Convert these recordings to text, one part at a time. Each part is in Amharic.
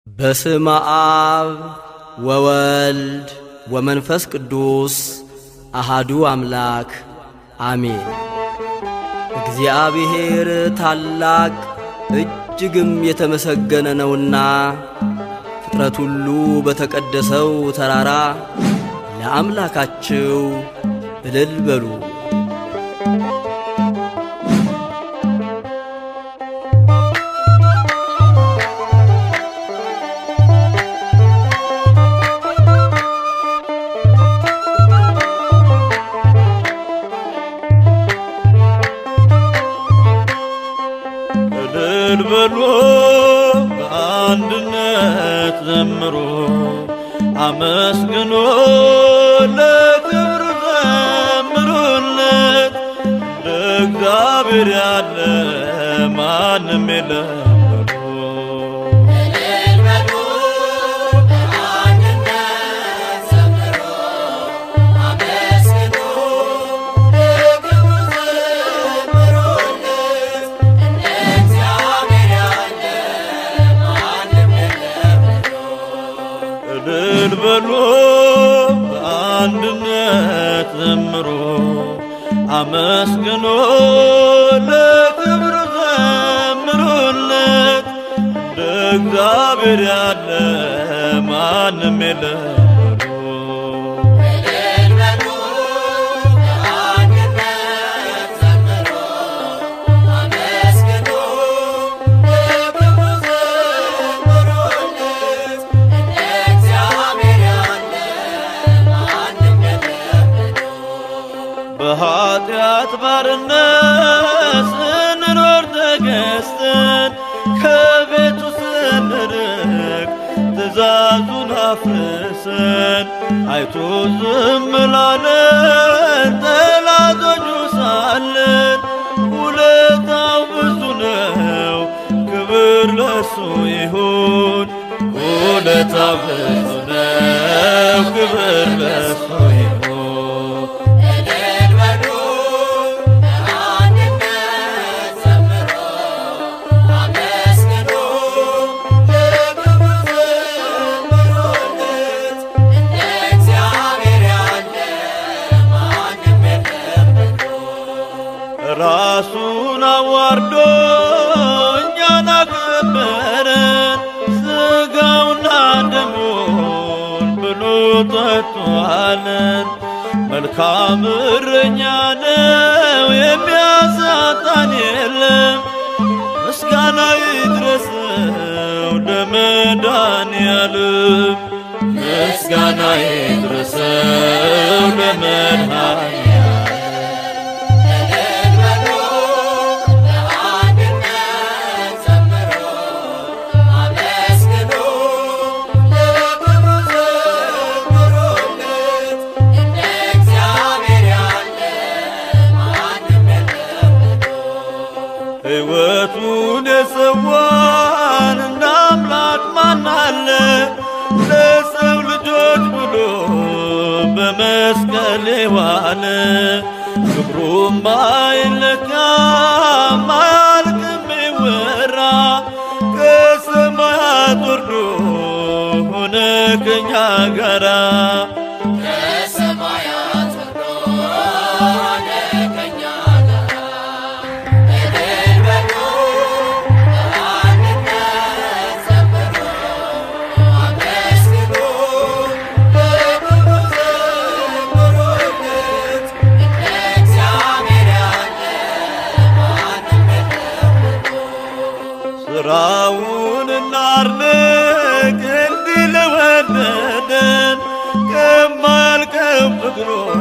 በስመ አብ ወወልድ ወመንፈስ ቅዱስ አሃዱ አምላክ አሜን። እግዚአብሔር ታላቅ እጅግም የተመሰገነ ነውና ፍጥረት ሁሉ በተቀደሰው ተራራ ለአምላካቸው እልል በሉ። እልል በሉ በአንድነት ዘምሩ፣ አመስግኑ ለክብሩ ዘምሩለት። እንደ እግዚአብሔር ያለ ማንም የለም። እልል በሉ በአንድነት ዘምሩ፣ አመስግኑ ለክብሩ ዘምሩለት። እንደ እግዚአብሔር ያለ ማንም የለም። በኃጢአት ባርነት ስንኖር ተገዝተን ከቤቱ ስንርቅ ትእዛዙን አፍርሰን አይቶ ዝም ላለን ጠላቶቹ ሳለን ውለታው ብዙ ነው፣ ክብር ለሱ ይሁን። ውለታው ብዙ ነው፣ ክብር ለሱ ይሁን። ራሱን አዋርዶ እኛን አከበረን፣ ሥጋውና ደሙን ብሎ ጠጥቶአለን። መልካም እረኛ ነው፣ የሚያሳጣን የለም። ምስጋና ይድረሰው ለመድኃኔዓለም፣ ምስጋና ይድረሰው ለመድኃኔዓለም። ሕይወቱን የሰዋን እንደ አምላክ ማን አለ? ለሰው ልጆች ብሎ በመስቀል የዋለ ክብሩም አይለካም አያልቅም ይወራ። ከሰማያት ወርዶ ሆነ ከኛ ጋራ፣ ስራውን እናድንቅ እንዲህ ለወደደን፣ ከማያልቀው ፍቅሩም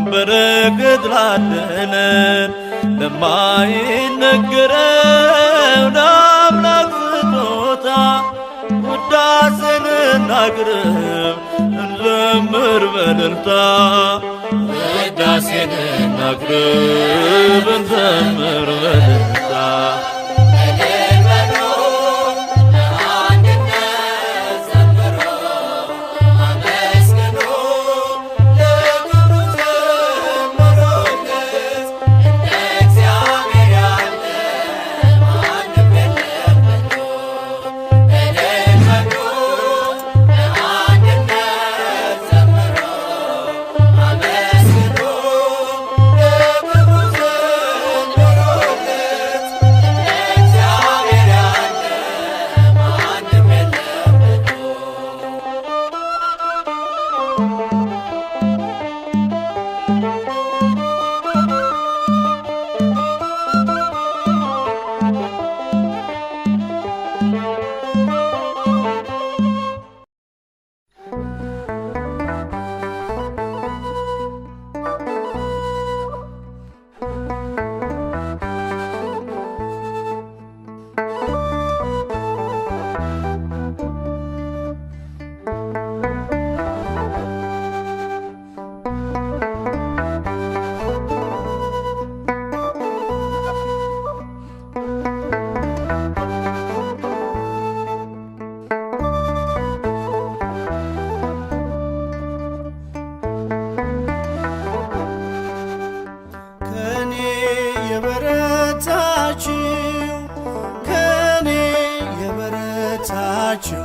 በረከት ላደለን። ለማይነገረው ለአምላክ ስጦታ ውዳሴን እናቅርብ እንዘምር በእልልታ። ውዳሴን እናቅርብ እንዘምር በእልልታ። የበረታችሁ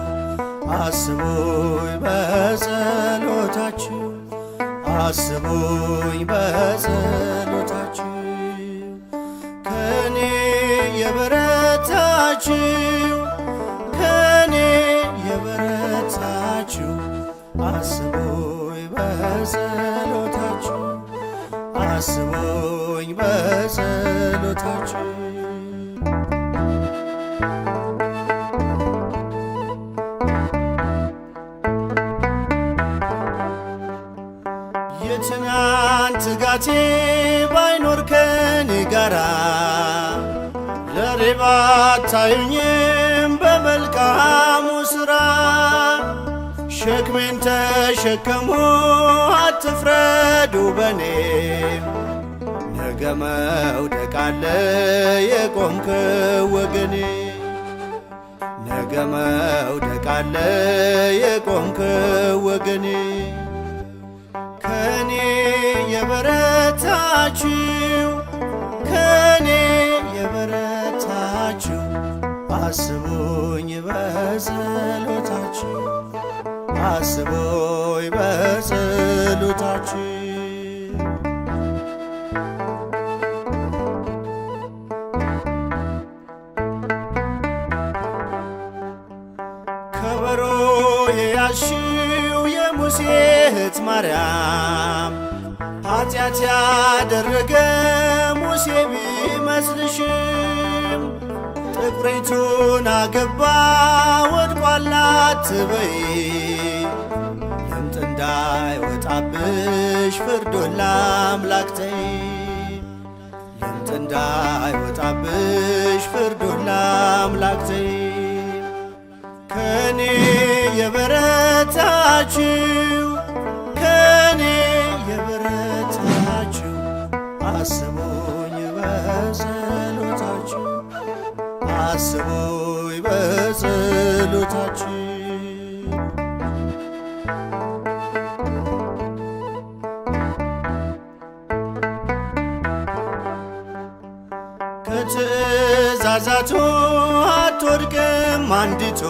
አስቡኝ በጸሎታችሁ አስቡኝ በጸሎታችሁ ከኔ የበረታችሁ ከኔ የበረታችሁ አስቡኝ በጸሎታችሁ አስቡኝ በጸሎታችሁ የትናንት ትጋቴ ባይኖር ከኔ ጋራ ለሬ ባታዩኝም በመልካሙ ሥራ ሸክሜን ተሸከሙ አትፍረዱ በኔ ነገ መውደቅ አለ የቆምከው ወገኔ ነገ መውደቅ አለ የቆምከው ወገኔ ከኔ የበረታችሁ ከኔ የበረታችሁ አስቡኝ በጸሎታችሁ አስቡኝ በጸሎታችሁ ከበሮ የያዝሽው የሙሴ እህት ማርያም ኃጢአት ያደረገ ሙሴ ቢመስልሽም ጥቁሪቱን አገባ ወድቋል አትበይ ለምጥ እንዳይወጣብሽ ፍርዱን ለአምላክ ተይ ለምጥ እንዳይወጣብሽ ፍርዱን ለአምላክ ተይ ከኔ የበረታችሁ ከኔ የበረታችሁ አስቡኝ በጸሎታችሁ አስቡኝ በጸሎታችሁ ከትእዛዛቱ አትወድቅም አንዲቱ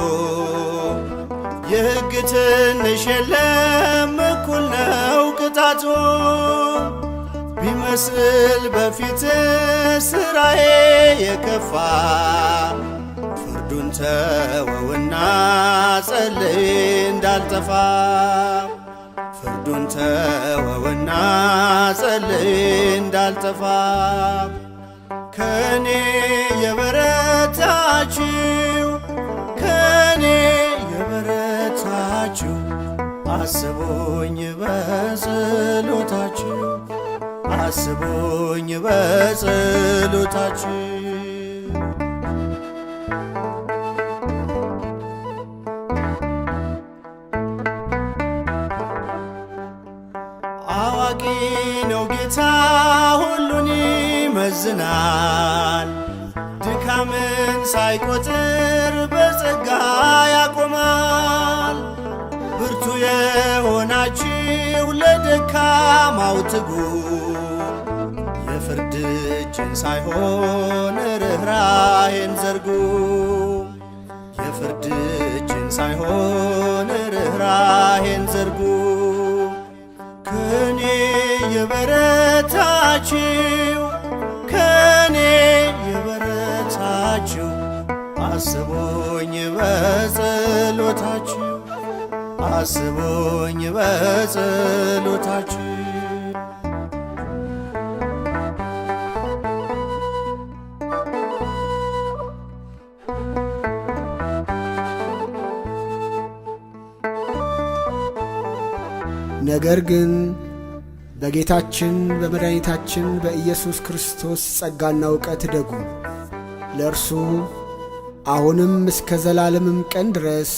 የሕግ ትንሽ የለም እኩል ነው ቅጣቱ ቢመስል በፊት ሥራዬ የከፋ ፍርዱን ተወውና ጸልይ እንዳልጠፋ ፍርዱን ተወውና ጸልይ እንዳልጠፋ ከኔ የበረታችሁ ከኔ የበረታችሁ አስቡኝ በጸሎታችሁ አስቡኝ በጸሎታችሁ አዋቂ ነው ጌታ ሁሉን ይመዝናል ድካምን ሳይቆጥር በጸጋ ያቆማል ብርቱ የሆናችሁ ለደካማው ትጉ የፍርድ እጅን ሳይሆን ርኅራኄን ዘርጉ የፍርድ እጅን ሳይሆን ርኅራኄን ዘርጉ ከኔ የበረታችሁ ከኔ የበረታችሁ አስቡኝ በጸሎታችሁ አስቡኝ በጸሎታችሁ ነገር ግን በጌታችን በመድኃኒታችን በኢየሱስ ክርስቶስ ጸጋና ዕውቀት እደጉ። ለእርሱ አሁንም እስከ ዘላለምም ቀን ድረስ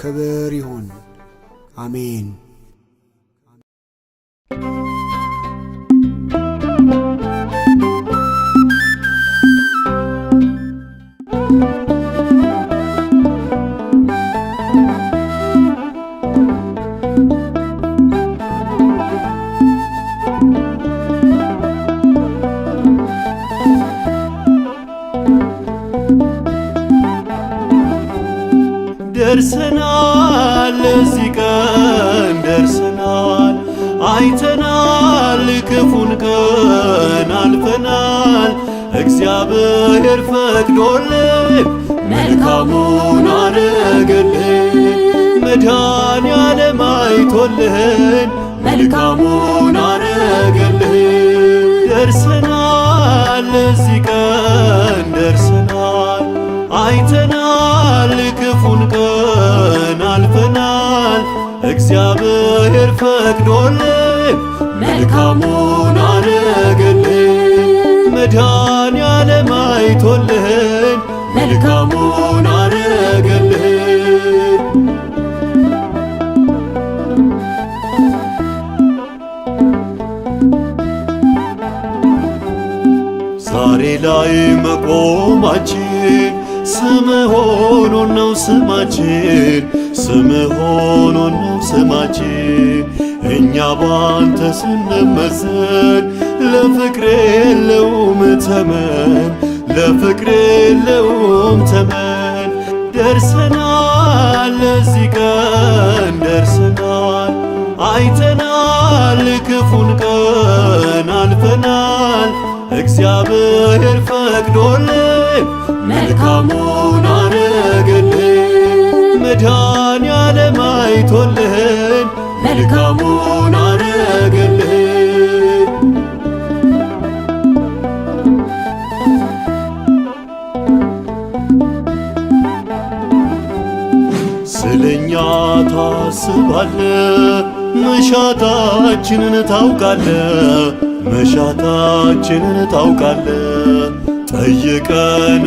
ክብር ይሁን፣ አሜን። ደርሰናል ለዚህ ቀን ደርሰናል፣ አይተናል ክፉን ቀን አልፈናል። እግዚአብሔር ፈቅዶልን መልካሙን አረገልን፣ መድኃኔዓለም አይቶልን መልካሙን አረገልን። ደርሰናል ለዚህ ቀን ደርሰናል፣ አይተናል ክፉን ቀን አልፈናል። እግዚአብሔር ፈቅዶልን መልካሙን አረገልን፣ መድኃኔዓለም አይቶልን መልካሙን አረገልን። ዛሬ ላይ መቆማችን ስምህ ሆኖን ነው ስማችን፣ ስምህ ሆኖን ነው ስማችን። እኛ ባንተ ስንመዘን ለፍቅር የለውም ተመን፣ ለፍቅር የለውም ተመን። ደርሰናል ለዚህ ቀን ደርሰናል፣ አይተናል ክፉን ቀን አልፈናል። እግዚአብሔር ፈቅዶልን መልካሙን አረገልን፣ መድኃኔዓለም አይቶልን መልካሙን አረገልን። ስለኛ ታስባለ፣ መሻታችንን ታውቃለ፣ መሻታችንን ታውቃለ። ጠይቀን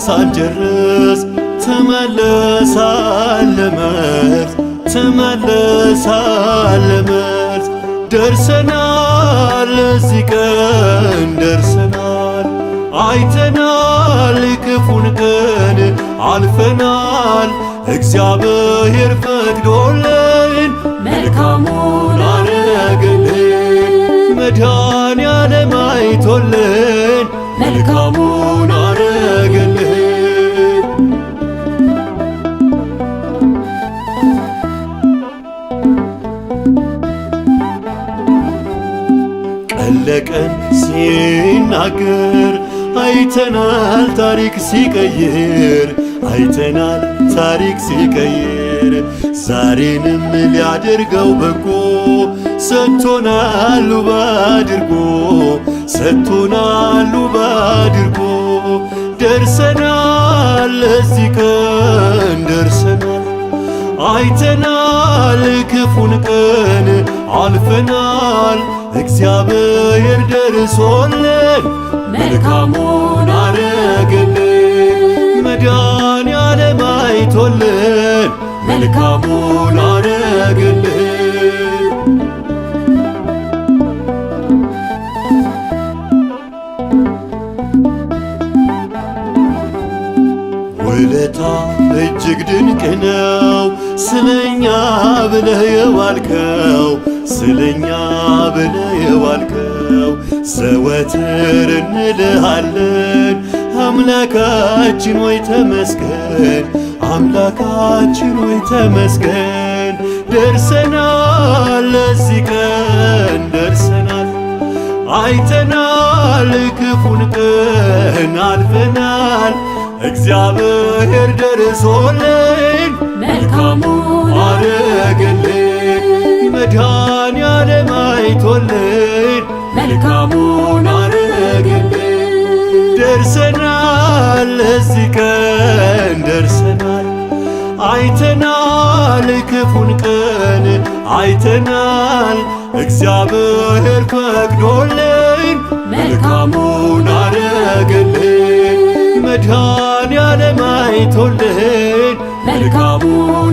ሳንጨርስ ትመልሳለ መልስ፣ ትመልሳለ መልስ። ደርሰናል ለዚህ ቀን ደርሰናል፣ አይተናል ክፉን ቀን አልፈናል። እግዚአብሔር ፈቅዶልን መልካሙን አረገልን፣ መድኃኔዓለም አይቶልን መልካሙን አረገልን። ቀን ለቀን ሲናገር አይተናል ታሪክ ሲቀይር፣ አይተናል ታሪክ ሲቀይር። ዛሬንም ሊያደርገው በጎ ሰጥቶናል ውብ አድርጎ፣ ሰጥቶናል ውብ አድርጎ። ደርሰናል ለዚህ ቀን ደርሰናል፣ አይተናል ክፉን ቀን አልፈናል። እግዚአብሔር ደርሶልን መልካሙን አረገልን፣ መድኃኔዓለም አይቶልን መልካሙን አረገልን። ውለታ እጅግ ድንቅ ነው ስለኛ ብለህ የዋልከው፣ ስለኛ ብለህ የዋልከው። ዘወትር እንልሃለን አምላካችን ወይ ተመስገን፣ አምላካችን ወይ ተመስገን። ደርሰናል ለዚህ ቀን ደርሰናል፣ አይተናል ክፉን ቀን አልፈናል። እግዚአብሔር ደርሶልን መልካሙን አረገልን፣ መድኃኔዓለም አይቶልን መልካሙን አረገልን። ደርሰናል ለዚህ ቀን ደርሰናል፣ አይተናል ክፉን ቀን አይተናል። እግዚአብሔር ፈቅዶልን መልካሙን አረገልን፣ መድኃኔዓለም አይቶልን መልካሙን